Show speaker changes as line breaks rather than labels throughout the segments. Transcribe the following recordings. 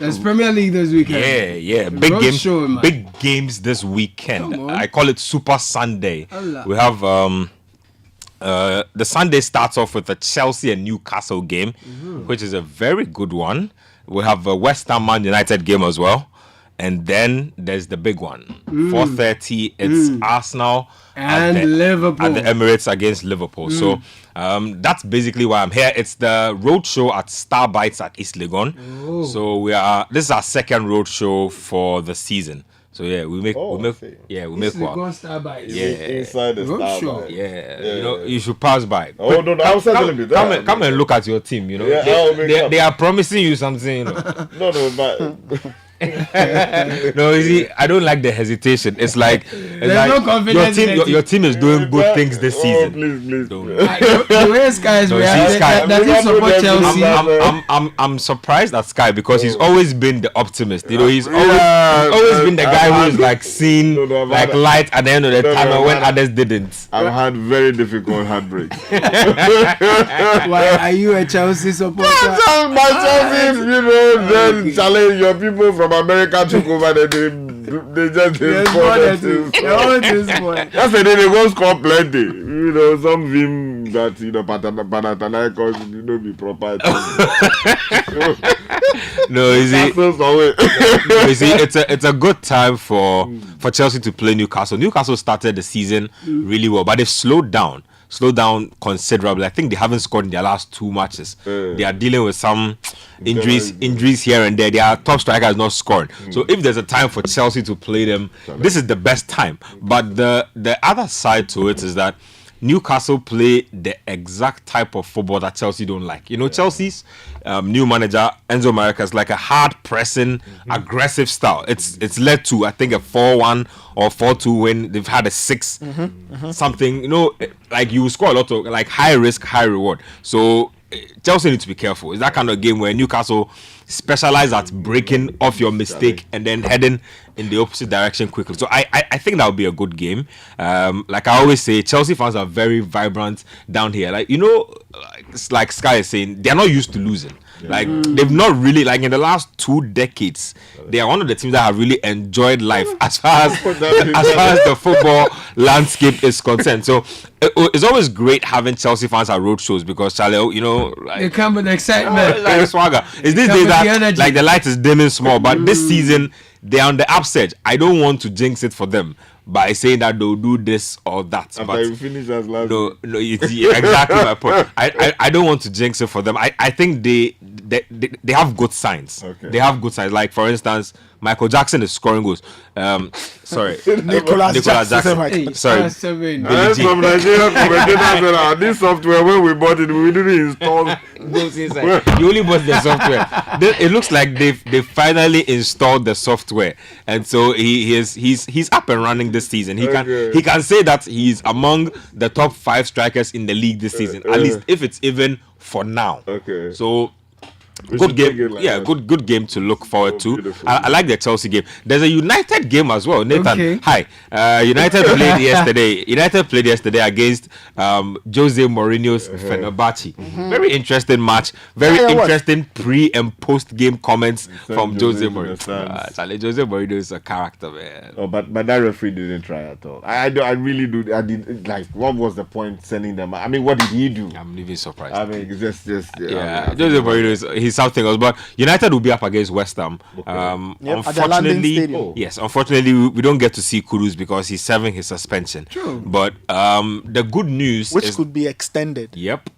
There's Premier League this weekend.
Yeah. Big games this weekend. I call it Super Sunday.
Allah.
We have the Sunday starts off with the Chelsea and Newcastle game, which is a very good one. We have a West Ham Man United game as well. And then there's the big one. 4:30, it's Arsenal
and Liverpool
at the Emirates against Liverpool. So that's basically why I'm here. It's the Roadshow at Starbites at East Legon. So this is our second Roadshow for the season. So yeah, we make one.
Starbites.
Yeah,
inside the Roadshow.
Yeah, you should pass by.
Oh no, I was telling you that.
Come and look at your team. They are promising you something.
No, but.
No, you see, I don't like the hesitation. It's like
no confidence.
Your team is doing good things this season.
Please.
The way Sky is does he support Chelsea?
I'm surprised at Sky because he's always been the optimist. He's always been the guy who is like seen like light at the end of the tunnel when others didn't.
I've had very difficult heartbreaks.
Why are you a Chelsea supporter?
My Chelsea, then challenge your people from America took over. They just that's the day they go score plenty. Some vim that Panathinaikos be proper.
No, you see, it's a good time for Chelsea to play Newcastle. Newcastle started the season really well, but they've slowed down considerably. I think they haven't scored in their last 2 matches. They are dealing with some injuries here and there. Their top striker is not scoring. So if there's a time for Chelsea to play them, this is the best time. But the other side to it is that Newcastle play the exact type of football that Chelsea don't like. Chelsea's new manager Enzo Maresca is like a hard pressing, aggressive style. It's led to I think a 4-1 or 4-2 win. They've had a 6 something. Like you score a lot of like high risk, high reward. So Chelsea need to be careful. It's that kind of game where Newcastle specialize at breaking off your mistake and then heading in the opposite direction quickly. So I think that would be a good game. Like I always say, Chelsea fans are very vibrant down here. Like it's like Sky is saying, they're not used to losing. Like they've not really, like in the last 2 decades, they are one of the teams that have really enjoyed life as far as the football landscape is concerned. So it's always great having Chelsea fans at road shows because Charlie,
they come with excitement,
like swagger. It's these days that like the light is dimming small, but this season they're on the upsurge. I don't want to jinx it for them by saying that they'll do this or that.
But you finish as last.
No, it's exactly my point. I don't want to jinx it for them. I think they have good signs.
Okay.
They have good signs. Like for instance, Michael Jackson is scoring goals. Sorry,
Nicholas Jackson.
Sorry.
From Nigeria, this software when we bought it, we didn't install
goes inside. You only bought the software. It looks like they finally installed the software, and so he's up and running this season. He can say that he's among the top 5 strikers in the league this season, at least if it's even for now.
Okay.
So. Good game, good game to look forward to. I like the Chelsea game. There's a United game as well, Nathan.
Okay.
Hi, United played yesterday. United played yesterday against Jose Mourinho's Fenerbahce. Very interesting match. Very interesting pre and post game comments from Jose Mourinho. Jose Mourinho is a character, man.
Oh, but that referee didn't try at all. I really do. I did like. What was the point sending them? I mean, what did he do?
I'm even surprised.
I mean, just
Jose Mourinho he's something else, but United will be up against West Ham. Unfortunately, we don't get to see Kudus because he's serving his suspension.
True.
But the good news
which could be extended.
Yep.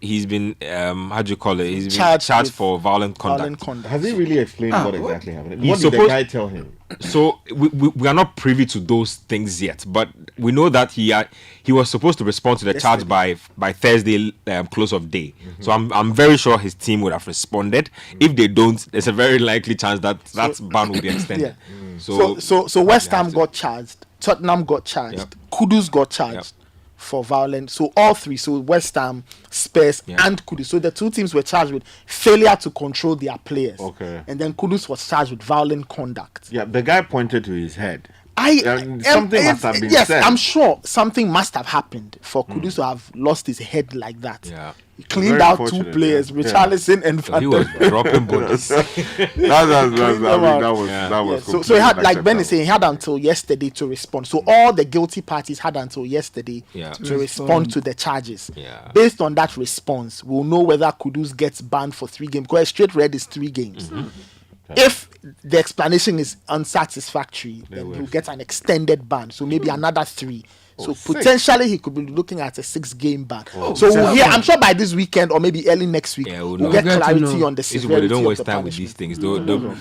He's been he's been charged for violent conduct.
Has he really explained what exactly happened? What did the guy tell him?
So we are not privy to those things yet, but we know that he was supposed to respond to the charge by Thursday close of day. So I'm very sure his team would have responded. If they don't, there's a very likely chance that ban will be extended.
So West Ham got charged, Tottenham got charged, Kudus got charged for violence. So all 3, so West Ham, Spurs and Kudus. So the 2 teams were charged with failure to control their players.
Okay.
And then Kudus was charged with violent conduct.
Yeah, the guy pointed to his head. Something must have been
yes,
said.
I'm sure something must have happened for Kudus to have lost his head like that.
Yeah.
He cleaned
Very
out two
fortunate,
players,
yeah.
Richarlison and
He
Van
was
der
dropping bodies.
That was
Yeah, so
completely
he had, like Ben
unacceptable.
is saying, he had until yesterday to respond. So all the guilty parties had until yesterday
Yeah.
to respond to the charges.
Yeah.
Based on that response, we'll know whether Kudus gets banned for 3 games. Because a straight red is 3 games. If the explanation is unsatisfactory, then he'll get an extended ban. So maybe another 3. So
6.
potentially he could be looking at a 6-game ban. So
seven.
we'll hear, I'm sure by this weekend or maybe early next week,
Yeah,
we'll
we'll
get
know.
clarity on the
These people,
severity
they don't
of
waste
the
time with
punishment.
these things.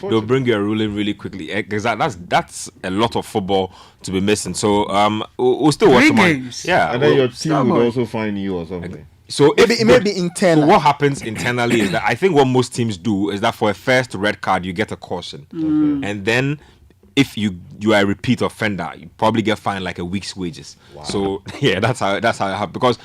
They'll bring you a ruling really quickly. Because that's a lot of football to be missing. So we'll still watch
3
them.
games.
Yeah.
And then your team would
Starboy.
also fine you or something.
So
Maybe it may be
so
internal.
what happens internally is that I think what most teams do is that for a first red card you get a caution, and then if you are a repeat offender, you probably get fined like a week's wages. So yeah, that's how it happens. Because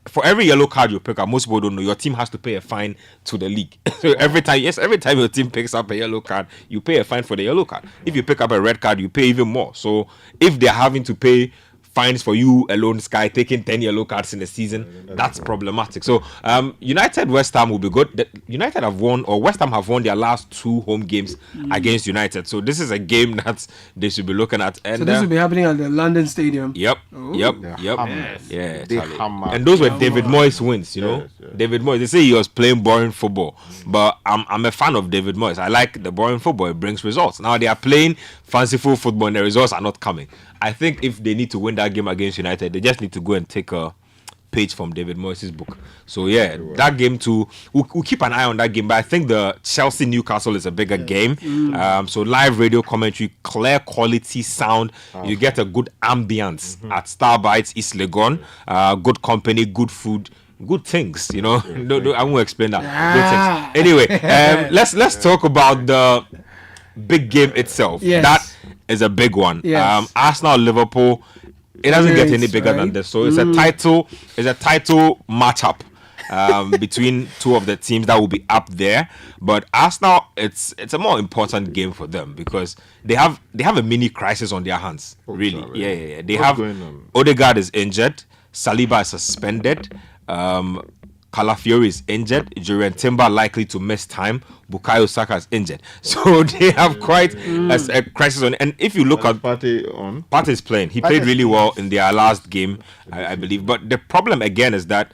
for every yellow card you pick up, most people don't know your team has to pay a fine to the league. So every time your team picks up a yellow card, you pay a fine for the yellow card. If you pick up a red card, you pay even more. So if they're having to pay fines for you alone, Sky, taking 10 yellow cards in a season, that's problematic. So United West Ham will be good. United have won, or West Ham have won their last 2 home games against United. So this is a game that they should be looking at. And
So this will be happening at the London Stadium.
Yep.
Hammered.
Yeah,
They
Charlie.
hammered.
And those were David Moyes wins, you know.
Yes.
David Moyes. They say he was playing boring football, but I'm a fan of David Moyes. I like the boring football. It brings results. Now they are playing fanciful football, and the results are not coming. I think if they need to win that game against United, they just need to go and take a page from David Moyes' book. So yeah, that game too. We'll keep an eye on that game. But I think the Chelsea Newcastle is a bigger game. So live radio commentary, clear quality sound. You get a good ambience at Starbites, East Legon. Good company, good food. Good things, you know. I won't explain that. Good things. Anyway, let's talk about the big game itself.
Yes.
That is a big one.
Yes.
Arsenal, Liverpool. It doesn't get any
Yes,
bigger than
right?
this. So it's a title. It's a title matchup between 2 of the teams that will be up there. But Arsenal, it's a more important game for them because they have a mini crisis on their hands. Really,
sorry.
yeah. They
What's
have
going on?
Odegaard is injured. Saliba is suspended. Calafiori is injured. Jurgen Timber likely to miss time. Bukayo Saka is injured. So they have quite a crisis on. And if you look at
Party on.
Partey is playing. He played really well in their last game, I believe. But the problem again is that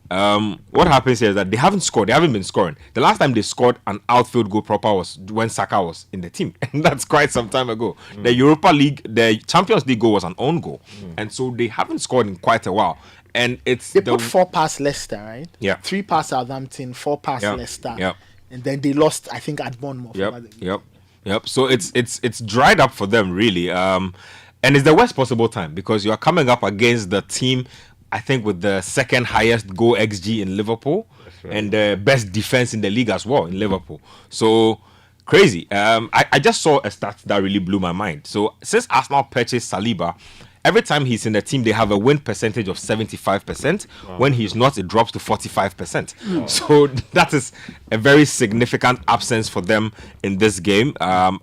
what happens here is that they haven't scored. They haven't been scoring. The last time they scored an outfield goal proper was when Saka was in the team. And that's quite some time ago. The Europa League, the Champions League goal was an own goal. And so they haven't scored in quite a while. And it's
They put 4 past Leicester, right?
Yeah.
3 past Southampton, 4 past
Yep.
Leicester.
Yep.
And then they lost, I think, at Bournemouth.
Yep. So it's dried up for them really, and it's the worst possible time because you are coming up against the team, I think, with the 2nd highest goal XG in Liverpool and the best defense in the league as well in Liverpool. So crazy. I just saw a stat that really blew my mind. So since Arsenal purchased Saliba, every time he's in the team, they have a win percentage of 75%. When he's not, it drops to 45%. So that is a very significant absence for them in this game. I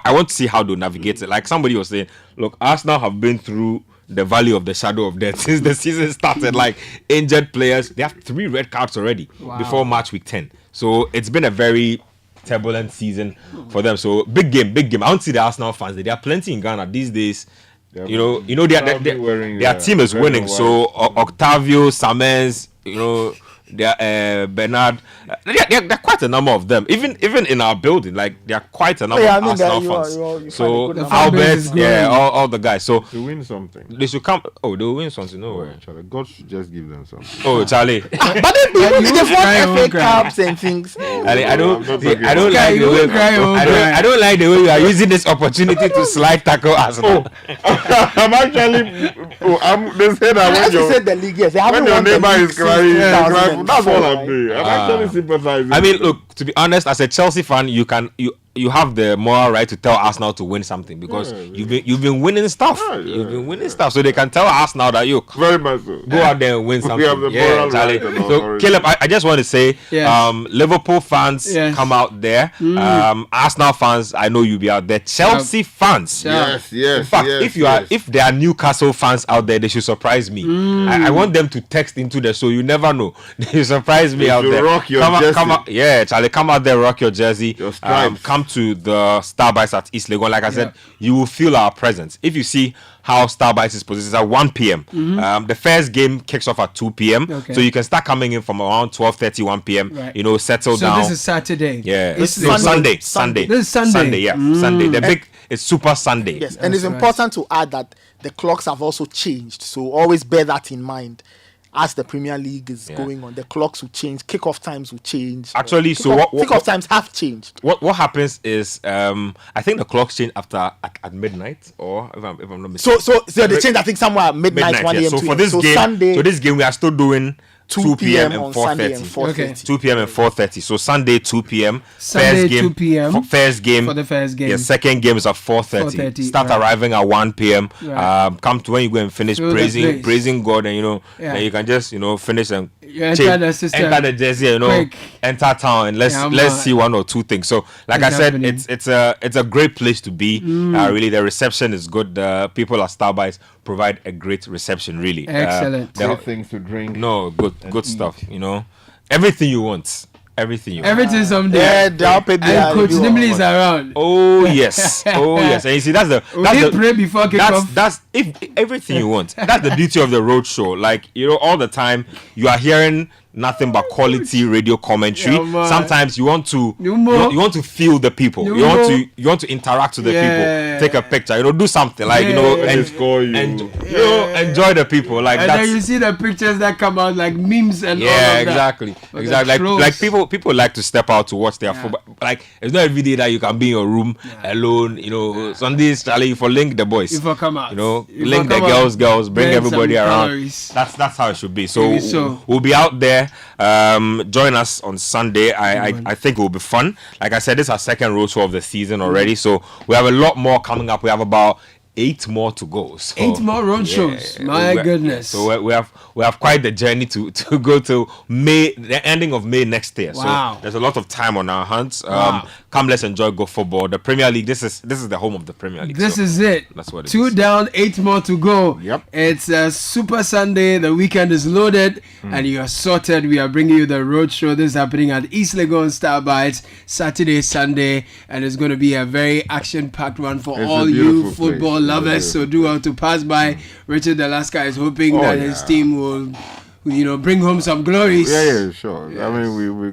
want to see how they navigate it. Like somebody was saying, look, Arsenal have been through the valley of the shadow of death since the season started. Like injured players, they have 3 red cards already before match week 10. So it's been a very turbulent season for them. So big game. I don't see the Arsenal fans. There are plenty in Ghana these days. You know, their team is winning. So Octavio, Samens, you know, Bernard, there are quite a number of them. Even in our building, like there are quite a number of Arsenal fans. So Albert, all the guys. So
To win something.
they should come. Oh, they'll win something. No way.
Charlie, God should just give them something.
Oh, Charlie.
But then they've won FA Cups and things.
I don't
I'm not talking
like the way I don't like the way you are using this opportunity to slide tackle Arsenal.
I'm actually. They say that
As you said, the league, yes, they haven't
when your
won the
neighbor
league
is crying,
since
that's all
2004,
I'm doing. I'm actually sympathizing.
I mean, look, to be honest, as a Chelsea fan, you have the moral right to tell Arsenal to win something because you've been winning stuff. You've been winning stuff, so they can tell Arsenal that you
very much so.
Go out there and win something.
We have the moral right.
So Caleb, I just want to say, Liverpool fans come out there. Arsenal fans, I know you'll be out there. Chelsea fans,
yes.
In fact, if there are Newcastle fans out there, they should surprise me. I want them to text into the show. You never know. They surprise me out there.
Rock your jersey.
Come out, Charlie, come out there, rock your jersey.
Your stripes.
Come to the Starbites at East Legon. Like I said, you will feel our presence. If you see how Starbites is positioned at 1 p.m. The first game kicks off at 2 p.m.
Okay.
So you can start coming in from around 12:30, 1 p.m.
Right.
You know, settle down.
So this is Saturday.
Yeah.
This is
Sunday.
Sunday.
Sunday.
This is Sunday.
Sunday, Sunday. The big, it's Super Sunday.
Yes, and it's important to add that the clocks have also changed. So always bear that in mind. As the Premier League is going on, the clocks will change, kickoff times will change.
Actually,
kickoff times have changed.
What happens is, I think the clocks change after at midnight, or if I'm not mistaken.
So they change. I think somewhere at midnight 1 a.m.
So for this game,
Sunday,
this game we are still doing 2 p.m. and
on Sunday and
4:30.
4:30.
Okay.
2 p.m. and 4:30. So Sunday 2 p.m.
Sunday,
first game,
2 p.m.
First game
for the first game.
Yeah, second game is at 4:30.
4:30,
Start
right.
arriving at 1 p.m.
Right.
Come to when you go and finish
Fill the place.
praising God, and then you can just finish and
You enter the system.
enter the jersey,
Quick.
enter town, and let's see one or two things. So like I said,
happening.
it's a great place to be. Really, the reception is good. The people at Starbites provide a great reception. Really,
Excellent.
Great things to drink.
No, good stuff. Everything you want.
Everything someday.
Yeah, they'll pay
And Coach Nimley is around.
Oh yes. And you see, that's
We pray before kickoff.
that's if everything you want. That's the beauty of the Roadshow. Like all the time you are hearing nothing but quality radio commentary.
Yeah, man.
Sometimes you want to
You want
to feel the people. You want to interact with the people. Take a picture. Do something like
and score you.
enjoy the people. Like
And
that's
then you see the pictures that come out like memes and all of that.
exactly.
But
Exactly.
the
Like
trolls.
people like to step out to watch their football. Like it's not every day that you can be in your room alone. Sundays, Charlie, for link the boys.
If I come out.
Link the girls, bring
burn
everybody
some
around.
calories.
That's how it should be.
Maybe
So
so.
we'll be out there. Join us on Sunday. I think it will be fun. Like I said, this is our second Roadshow of the season already. So we have a lot more coming up. We have about 8 more to go. So,
8 more road shows. My goodness.
So we have quite the journey to go to May, the ending of May next year.
Wow.
So there's a lot of time on our hands.
Wow.
Come, let's enjoy good football. The Premier League. This is the home of the Premier League.
This
so
is it.
That's what it
2
is.
down, 8 more to go.
Yep.
It's a Super Sunday. The weekend is loaded and you are sorted. We are bringing you the road show. This is happening at East Legon Starbites Saturday, Sunday, and it's going to be a very action-packed one for
It's a
all
beautiful
you
place.
football lovers. So do well to pass by. Richard Alaska is hoping that his team will, bring home some glories.
Yeah, sure.
Yes.
I mean, we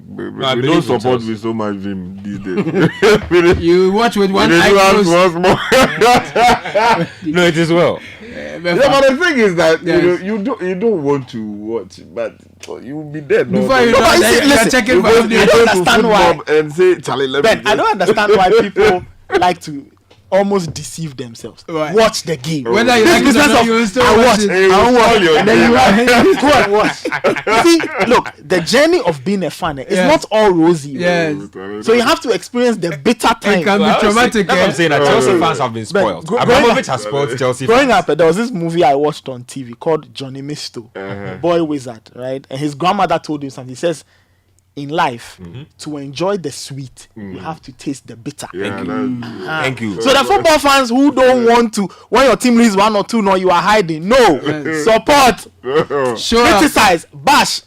I
don't
believe
support
Chelsea.
with so much vim these days.
You watch with one
They
eye
do ask
closed.
once more.
No, it is well.
Yeah, but the thing is that
Yes.
you don't want to watch, but you will be dead.
Before you
No,
know
but you
that,
see,
you're
listen,
checking
you
for
go
updates.
I don't
to
understand why.
football and say, Charlie, let me
Ben, I
just-"
don't understand why people like to almost deceive themselves.
Right.
Watch the game.
Whether you
This
like it or
business
not,
of
you will still
I
watch
watch,
it.
Hey,
I
you
watch,
spoil your
and then
game.
you go and watch. See, look, the journey of being a fan is
Yeah.
not all rosy.
Yes.
So you have to experience the bitter
It
time.
can be
That's
traumatic.
what I'm saying. That Chelsea fans have been spoiled.
growing
Abramovich
up-
has spoiled Chelsea
Growing
fans.
up, there was this movie I watched on TV called Johnny Misto, Boy Wizard, right? And his grandmother told him something. He says, in life, to enjoy the sweet, you have to taste the bitter.
Yeah,
Thank you.
So the football fans who don't want to, when your team loses 1 or 2, no, you are hiding. No, support,
Show up.
criticize, bash,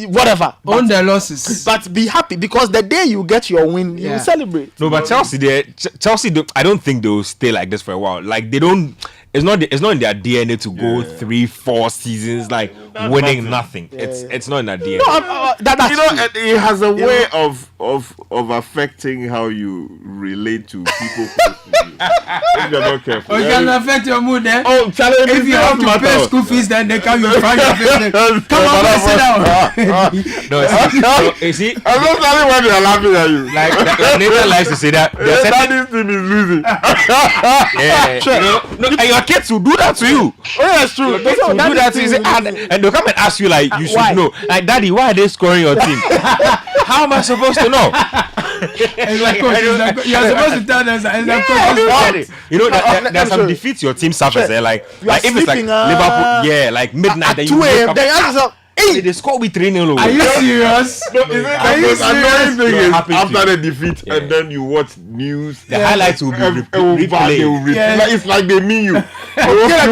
whatever.
Own
But,
their losses.
but be happy because the day you get your win, you
Yeah.
will celebrate.
No, but Chelsea, I don't think they will stay like this for a while. Like they don't. It's not in their DNA to go 3-4 seasons like winning nothing. It's not in their DNA.
That's
it has a way of affecting how you relate to people close to you. If you're not careful.
Or it can affect your mood then.
Oh, Charlie,
If you have to pay school fees, then they come you find your face. Come on, let's sit down.
No, you see,
I'm not telling when they're laughing at you.
like Nathan likes to say that. There are certain-
This team is losing.
yeah, and your kids will do that to you.
Oh, that's true.
Kids will do that to you. Say, and and they'll come and ask you like you should
Why?
know. Like, Daddy, why are they scoring your team? How am I supposed to know?
It's like, coach, you're supposed to tell them. It's like, coach,
You know, there's some defeats your team suffers. Like
You are
if it's like
sleeping,
Liverpool, like midnight,
at
then
2
you wake
a.m.
up.
Then you ask yourself,
Hey, they score with 3-0.
are you serious?
Are you
serious?
annoying thing is
Happy
after
to.
the defeat and then you watch news.
The highlights will be replayed.
Yes.
Like, it's like they mean you.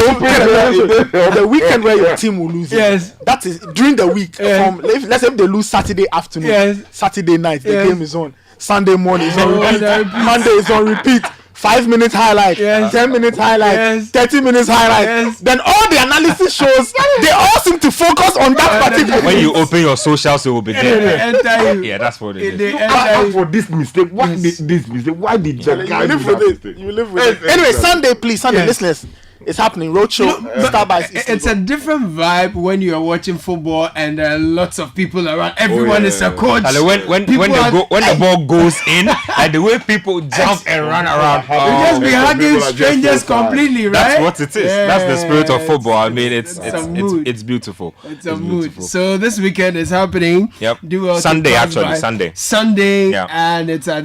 the weekend where your team will lose.
Yes.
That is during the week. From let's say if they lose Saturday afternoon,
Yes.
Saturday night, the
Yes.
game is on. Sunday morning is on
Oh,
repeat.
on repeat.
Monday is on repeat. 5 minutes highlight,
Yes.
10 minutes highlight,
Yes.
30 minutes highlight.
Yes.
Then all the analysis shows they all seem to focus on that particular.
When you open your socials, it will be
They
there.
enter you.
Yeah, that's what it is.
They
You
enter
ask
you.
for this mistake. Why did this mistake? Why did the guy
You
do
live with
that
it.
mistake?
You live with
Yes,
it. Anyway,
yes.
Sunday, please, Sunday,
Yes.
listeners. It's happening. Roadshow, Starbites.
It's a different vibe when you are watching football and there are lots of people around. Everyone is a coach.
And when
People are-
the ball goes in, like the way people jump and run around,
You just be
Oh,
hugging
people are just
strangers
so fine.
completely, right?
that's what it is. That's the spirit of football. I mean,
it's a mood.
it's beautiful.
It's a mood.
beautiful.
So this weekend is happening.
Yep.
Do well to
Sunday,
pass
actually,
by.
Sunday.
Sunday,
Yeah.
and it's at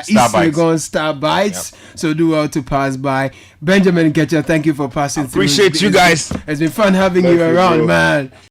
East
Starbites.
Legon Starbites. So do well to pass by. Benjamin Ketcher, thank you for passing through.
Appreciate you guys.
It's been fun having
Thank
you
you,
around,
bro.
man.